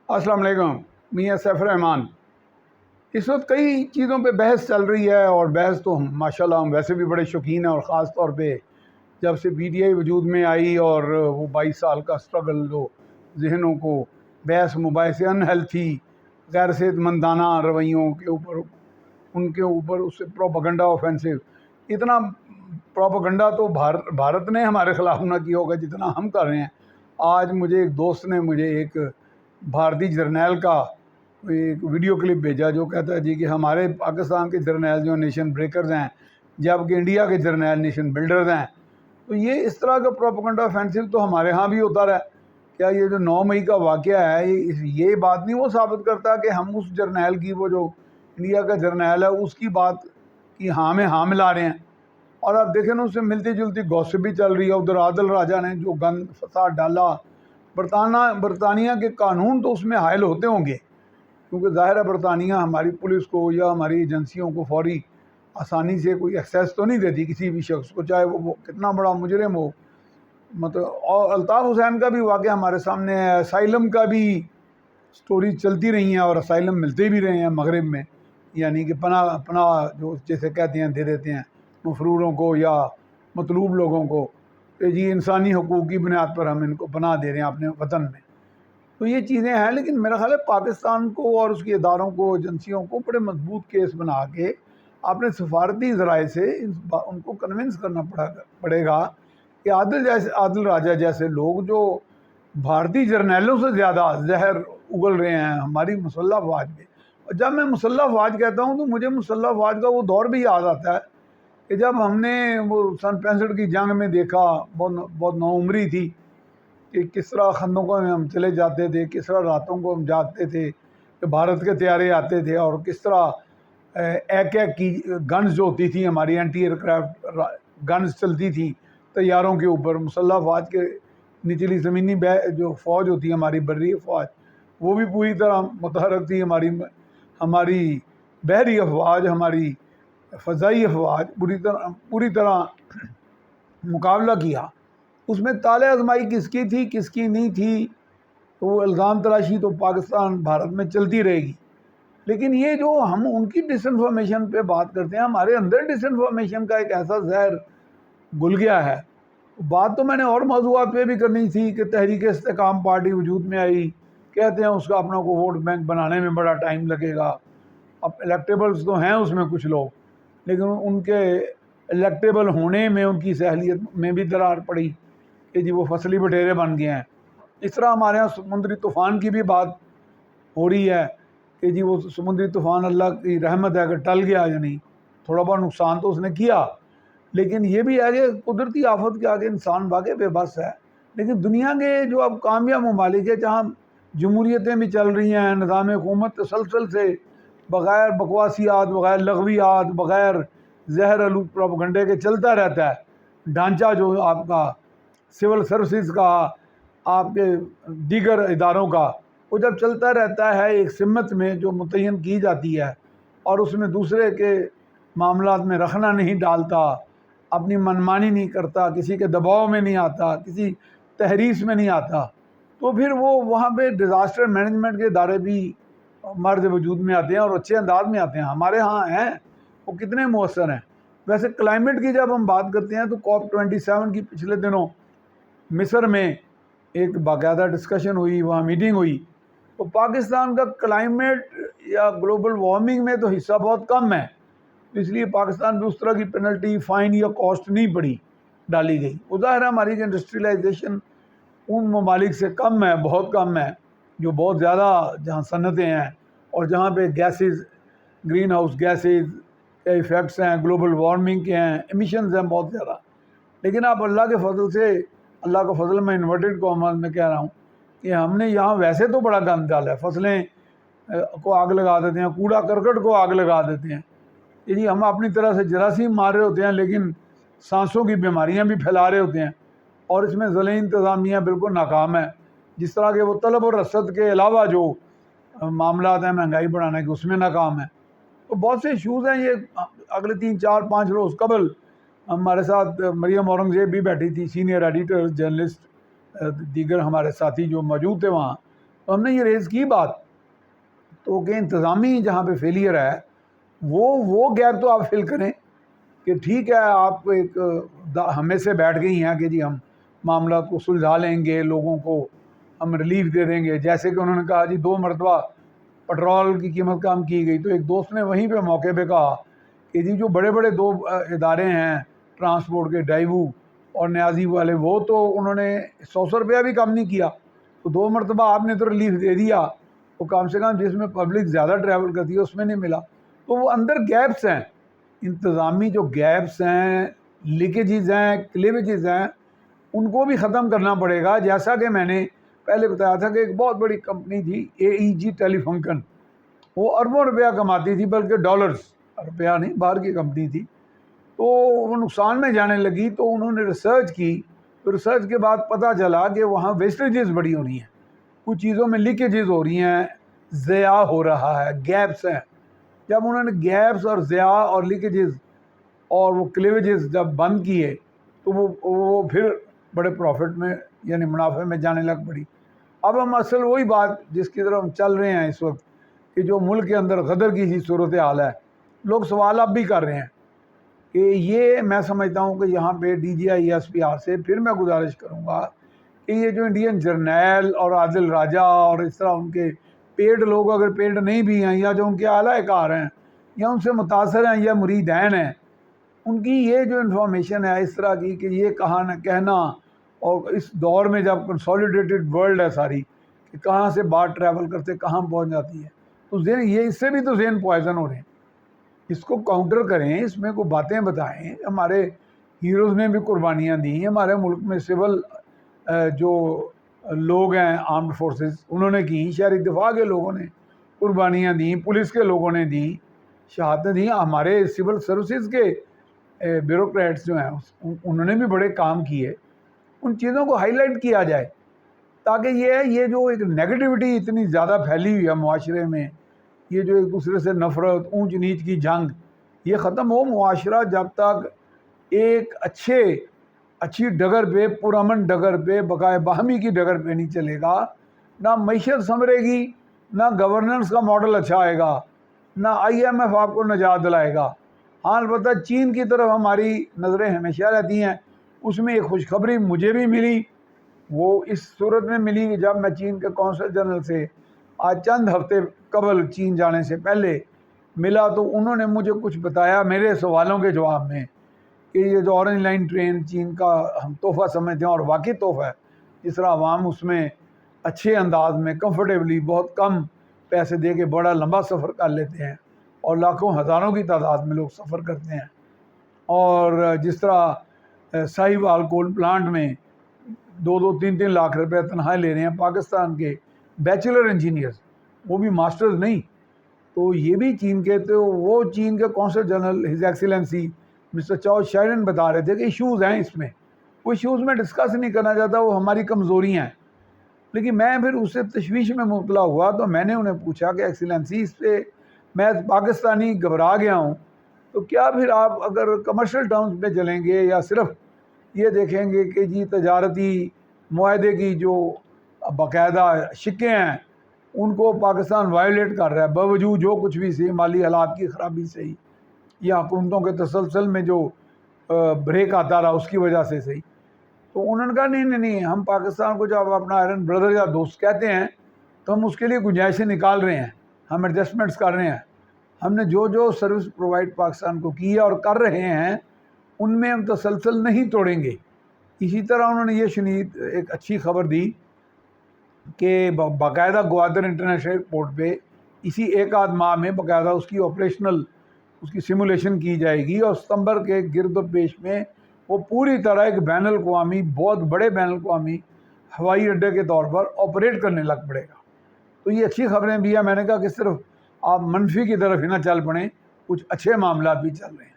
السلام علیکم. میاں سیف الرحمان. اس وقت کئی چیزوں پہ بحث چل رہی ہے، اور بحث تو ماشاءاللہ ہم ویسے بھی بڑے شوقین ہیں، اور خاص طور پہ جب سے پی ٹی آئی وجود میں آئی اور وہ 22 سال کا سٹرگل جو ذہنوں کو بحث مباحثے ان ہیلتھی غیر صحت مندانہ رویوں کے اوپر ان کے اوپر اس سے پروپیگنڈا آفینسو، اتنا پروپیگنڈا تو بھارت نے ہمارے خلاف نہ کیا ہوگا جتنا ہم کر رہے ہیں. آج مجھے ایک دوست نے مجھے ایک بھارتی جرنیل کا ایک ویڈیو کلپ بھیجا جو کہتا ہے جی کہ ہمارے پاکستان کے جرنیل جو نیشن بریکرز ہیں، جبکہ انڈیا کے جرنیل نیشن بلڈرز ہیں. تو یہ اس طرح کا پروپیگنڈا آفینسو تو ہمارے ہاں بھی ہوتا رہا. کیا یہ جو 9 مئی کا واقعہ ہے یہ بات نہیں وہ ثابت کرتا کہ ہم اس جرنیل کی، وہ جو انڈیا کا جرنیل ہے، اس کی بات کی ہاں میں ہاں ملا رہے ہیں؟ اور آپ دیکھیں نا، اس سے ملتی جلتی گوسپ بھی چل رہی ہے. ادھر عادل راجہ نے جو گند فساد ڈالا، برطانیہ کے قانون تو اس میں حائل ہوتے ہوں گے، کیونکہ ظاہر ہے برطانیہ ہماری پولیس کو یا ہماری ایجنسیوں کو فوری آسانی سے کوئی ایکسیس تو نہیں دیتی کسی بھی شخص کو، چاہے وہ کتنا بڑا مجرم ہو. مطلب اور الطاف حسین کا بھی واقعہ ہمارے سامنے ہے، اسائلم کا بھی سٹوری چلتی رہی ہیں، اور اسائلم ملتے بھی رہے ہیں مغرب میں، یعنی کہ پناہ جو جیسے کہتے ہیں دے دیتے ہیں مفروروں کو یا مطلوب لوگوں کو کہ جی انسانی حقوق کی بنیاد پر ہم ان کو پناہ دے رہے ہیں اپنے وطن میں. تو یہ چیزیں ہیں، لیکن میرا خیال ہے پاکستان کو اور اس کے اداروں کو، ایجنسیوں کو بڑے مضبوط کیس بنا کے اپنے سفارتی ذرائع سے ان کو کنونس کرنا پڑے گا کہ عادل راجہ جیسے لوگ جو بھارتی جرنیلوں سے زیادہ زہر اگل رہے ہیں ہماری مسلح افواج میں. اور جب میں مسلح افواج کہتا ہوں تو مجھے مسلح افواج کا وہ دور بھی یاد آتا ہے کہ جب ہم نے وہ سن 65 کی جنگ میں دیکھا، بہت نوعمری تھی کہ کس طرح خندقوں میں ہم چلے جاتے تھے، کس طرح راتوں کو ہم جاگتے تھے کہ بھارت کے طیارے آتے تھے، اور کس طرح ایک کی گنز جو ہوتی تھی ہماری اینٹی ایئر کرافٹ گنز چلتی تھی طیاروں کے اوپر. مسلح افواج کے نچلی زمینی جو فوج ہوتی ہے ہماری بری فوج، وہ بھی پوری طرح متحرک تھی. ہماری بحری افواج، ہماری فضائی افواج پوری طرح مقابلہ کیا. اس میں تالے آزمائی کس کی تھی کس کی نہیں تھی، تو وہ الزام تراشی تو پاکستان بھارت میں چلتی رہے گی. لیکن یہ جو ہم ان کی ڈس انفارمیشن پہ بات کرتے ہیں، ہمارے اندر ڈس انفارمیشن کا ایک ایسا زہر گل گیا ہے. بات تو میں نے اور موضوعات پہ بھی کرنی تھی کہ تحریک استحکام پارٹی وجود میں آئی، کہتے ہیں اس کا اپنا کو ووٹ بینک بنانے میں بڑا ٹائم لگے گا. اب الیکٹیبلز تو ہیں اس میں کچھ لوگ، لیکن ان کے الیکٹیبل ہونے میں ان کی صلاحیت میں بھی درار پڑی کہ جی وہ فصلی بٹیرے بن گئے ہیں. اس طرح ہمارے ہاں سمندری طوفان کی بھی بات ہو رہی ہے کہ جی وہ سمندری طوفان اللہ کی رحمت ہے کہ ٹل گیا، یعنی تھوڑا بہت نقصان تو اس نے کیا، لیکن یہ بھی ہے کہ قدرتی آفت کے آگے انسان واقع بے بس ہے. لیکن دنیا کے جو اب کامیاب ممالک ہے جہاں جمہوریتیں بھی چل رہی ہیں، نظام حکومت تسلسل سے بغیر بکواسیات، بغیر لغویات، بغیر زہر آلود پروپیگنڈے کے چلتا رہتا ہے. ڈھانچہ جو آپ کا سول سروسز کا، آپ کے دیگر اداروں کا، وہ جب چلتا رہتا ہے ایک سمت میں جو متعین کی جاتی ہے، اور اس میں دوسرے کے معاملات میں رخنا نہیں ڈالتا، اپنی منمانی نہیں کرتا، کسی کے دباؤ میں نہیں آتا، کسی تحریص میں نہیں آتا، تو پھر وہ وہاں پہ ڈیزاسٹر مینجمنٹ کے ادارے بھی مرد وجود میں آتے ہیں اور اچھے انداز میں آتے ہیں. ہمارے ہاں ہیں، وہ کتنے مؤثر ہیں. ویسے کلائمیٹ کی جب ہم بات کرتے ہیں تو COP27 کی پچھلے دنوں مصر میں ایک باقاعدہ ڈسکشن ہوئی، وہاں میٹنگ ہوئی. تو پاکستان کا کلائمیٹ یا گلوبل وارمنگ میں تو حصہ بہت کم ہے، اس لیے پاکستان بھی اس طرح کی پینلٹی، فائن یا کاسٹ نہیں پڑی ڈالی گئی. ظاہر ہے ہماری انڈسٹریلائزیشن ان ممالک سے کم ہے، بہت کم ہے، جو بہت زیادہ جہاں صنعتیں ہیں اور جہاں پہ گیسز، گرین ہاؤس گیسز کے ایفیکٹس ہیں، گلوبل وارمنگ کے ہیں، ایمیشنز ہیں بہت زیادہ. لیکن آپ اللہ کے فضل سے، اللہ کا فضل میں انورٹڈ کاماز میں کہہ رہا ہوں کہ ہم نے یہاں ویسے تو بڑا گند ڈالا ہے، فصلیں کو آگ لگا دیتے ہیں، کوڑا کرکٹ کو آگ لگا دیتے ہیں. جی ہم اپنی طرح سے جراثیم مار رہے ہوتے ہیں، لیکن سانسوں کی بیماریاں بھی پھیلا رہے ہوتے ہیں. اور اس میں ضلعی انتظامیہ بالکل ناکام ہے. جس طرح کے وہ طلب اور رسد کے علاوہ جو معاملات ہیں مہنگائی بڑھانے کے، اس میں ناکام ہے. تو بہت سے ایشوز ہیں. یہ اگلے 3 4 5 روز قبل ہمارے ساتھ مریم اورنگزیب بھی بیٹھی تھی، سینئر ایڈیٹر، جرنلسٹ، دیگر ہمارے ساتھی جو موجود تھے وہاں. تو ہم نے یہ ریز کی بات تو کہ انتظامی جہاں پہ فیلئر ہے وہ گیپ تو آپ فل کریں کہ ٹھیک ہے آپ ایک ہمیں سے بیٹھ گئی ہیں کہ جی ہم معاملات کو سلجھا لیں گے، لوگوں کو ہم ریلیف دے دیں گے، جیسے کہ انہوں نے کہا جی 2 مرتبہ پٹرول کی قیمت کم کی گئی، تو ایک دوست نے وہیں پہ موقع پہ کہا کہ جی جو بڑے بڑے 2 ادارے ہیں ٹرانسپورٹ کے، ڈائیوو اور نیازی والے، وہ تو انہوں نے 100 روپیہ بھی کم نہیں کیا، تو 2 مرتبہ آپ نے تو ریلیف دے دیا، تو کم سے کم جس میں پبلک زیادہ ٹریول کرتی ہے اس میں نہیں ملا۔ تو وہ اندر گیپس ہیں، انتظامی جو گیپس ہیں، لیکیجز ہیں، کلیویجز ہیں، ان کو بھی ختم کرنا پڑے گا۔ جیسا کہ میں نے پہلے بتایا تھا کہ ایک بہت بڑی کمپنی تھی AEG ٹیلی فنکن، وہ اربوں روپیہ کماتی تھی، بلکہ ڈالرز، روپیہ نہیں، باہر کی کمپنی تھی، تو وہ نقصان میں جانے لگی۔ تو انہوں نے ریسرچ کی، تو ریسرچ کے بعد پتہ چلا کہ وہاں ویسٹیجز بڑی ہو رہی ہیں، کچھ چیزوں میں لیکیجز ہو رہی ہیں، ضیاع ہو رہا ہے، گیپس ہیں۔ جب انہوں نے گیپس اور ضیاع اور لیکیجز اور وہ کلیویجز جب بند کیے تو وہ پھر بڑے پروفٹ میں یعنی منافع میں جانے لگ پڑی۔ اب ہم اصل وہی بات جس کی طرف ہم چل رہے ہیں اس وقت کہ جو ملک کے اندر غدر کی سی صورتحال ہے، لوگ سوال اب بھی کر رہے ہیں کہ یہ میں سمجھتا ہوں کہ یہاں پہ DGI SPR سے پھر میں گزارش کروں گا کہ یہ جو انڈین جرنیل اور عادل راجہ اور اس طرح ان کے پیڈ لوگ، اگر پیڈ نہیں بھی ہیں یا جو ان کے اعلیٰ کار ہیں یا ان سے متاثر ہیں یا مریدین ہیں، ان کی یہ جو انفارمیشن ہے اس طرح کی کہ یہ کہاں نہ کہنا، اور اس دور میں جب کنسولیڈیٹڈ ورلڈ ہے ساری کہ کہاں سے بات ٹریول کرتے کہاں پہنچ جاتی ہے، تو ذہن یہ اس سے بھی تو ذہن پوائزن ہو رہے ہیں۔ اس کو کاؤنٹر کریں، اس میں کوئی باتیں بتائیں۔ ہمارے ہیروز نے بھی قربانیاں دی، ہمارے ملک میں سول جو لوگ ہیں آرمڈ فورسز انہوں نے کی، شہری دفاع کے لوگوں نے قربانیاں دیں، پولیس کے لوگوں نے دی، شہادتیں دیں، ہمارے سول سروسز کے بیوروکریٹس جو ہیں انہوں نے بھی بڑے کام کیے۔ ان چیزوں کو ہائی لائٹ کیا جائے تاکہ یہ جو ایک نیگیٹیوٹی اتنی زیادہ پھیلی ہوئی ہے معاشرے میں، یہ جو ایک دوسرے سے نفرت، اونچ نیچ کی جنگ، یہ ختم ہو۔ معاشرہ جب تک ایک اچھی ڈگر پہ، پرامن ڈگر پہ، بقائے باہمی کی ڈگر پہ نہیں چلے گا، نہ معیشت سنورے گی، نہ گورننس کا ماڈل اچھا آئے گا، نہ IMF آپ کو نجات دلائے گا۔ ہاں البتہ چین کی طرف ہماری نظریں ہمیشہ رہتی ہیں، اس میں ایک خوشخبری مجھے بھی ملی، وہ اس صورت میں ملی کہ جب میں چین کے قونصل جنرل سے آج چند ہفتے قبل چین جانے سے پہلے ملا، تو انہوں نے مجھے کچھ بتایا میرے سوالوں کے جواب میں کہ یہ جو اورنج لائن ٹرین چین کا ہم تحفہ سمجھتے ہیں، اور واقعی تحفہ ہے، جس طرح عوام اس میں اچھے انداز میں کمفرٹیبلی بہت کم پیسے دے کے بڑا لمبا سفر کر لیتے ہیں، اور لاکھوں ہزاروں کی تعداد میں لوگ سفر کرتے ہیں، اور جس طرح ساہیوال کول پلانٹ میں 2-3 لاکھ روپے تنخواہیں لے رہے ہیں پاکستان کے بیچلر انجینئرز، وہ بھی ماسٹرز نہیں، تو یہ بھی چین کے، تو وہ چین کے قونصل جنرل ہز ایکسیلنسی مسٹر چاؤ شائرن بتا رہے تھے کہ ایشوز ہیں اس میں، وہ ایشوز میں ڈسکس نہیں کرنا چاہتا، وہ ہماری کمزوریاں ہیں۔ لیکن میں پھر اس سے تشویش میں مبتلا ہوا، تو میں نے انہیں پوچھا کہ ایکسیلنسی اس سے میں پاکستانی گھبرا گیا ہوں، تو کیا پھر آپ اگر کمرشل ٹرمز پہ چلیں گے یا صرف یہ دیکھیں گے کہ جی تجارتی معاہدے کی جو باقاعدہ شکیں ہیں ان کو پاکستان وائلیٹ کر رہا ہے، باوجود جو کچھ بھی سی مالی حالات کی خرابی سے ہی یا حکومتوں کے تسلسل میں جو بریک آتا رہا اس کی وجہ سے صحیح۔ تو انہوں نے کہا نہیں، ہم پاکستان کو جب اپنا آئرن بردر یا دوست کہتے ہیں تو ہم اس کے لیے گنجائشیں نکال رہے ہیں، ہم ایڈجسٹمنٹس کر رہے ہیں، ہم نے جو سروس پرووائڈ پاکستان کو کی ہے اور کر رہے ہیں ان میں ہم تسلسل نہیں توڑیں گے۔ اسی طرح انہوں نے یہ شنید ایک اچھی خبر دی کہ باقاعدہ گوادر انٹرنیشنل ایئرپورٹ پہ اسی 1 ماہ میں باقاعدہ اس کی آپریشنل اس کی سیمولیشن کی جائے گی، اور ستمبر کے گرد و پیش میں وہ پوری طرح ایک بین الاقوامی، بہت بڑے بین الاقوامی ہوائی اڈے کے طور پر آپریٹ کرنے لگ پڑے گا۔ تو یہ اچھی خبریں بھی ہیں۔ میں نے کہا کہ صرف آپ منفی کی طرف ہی نہ چل پڑیں، کچھ اچھے معاملات بھی چل رہے ہیں۔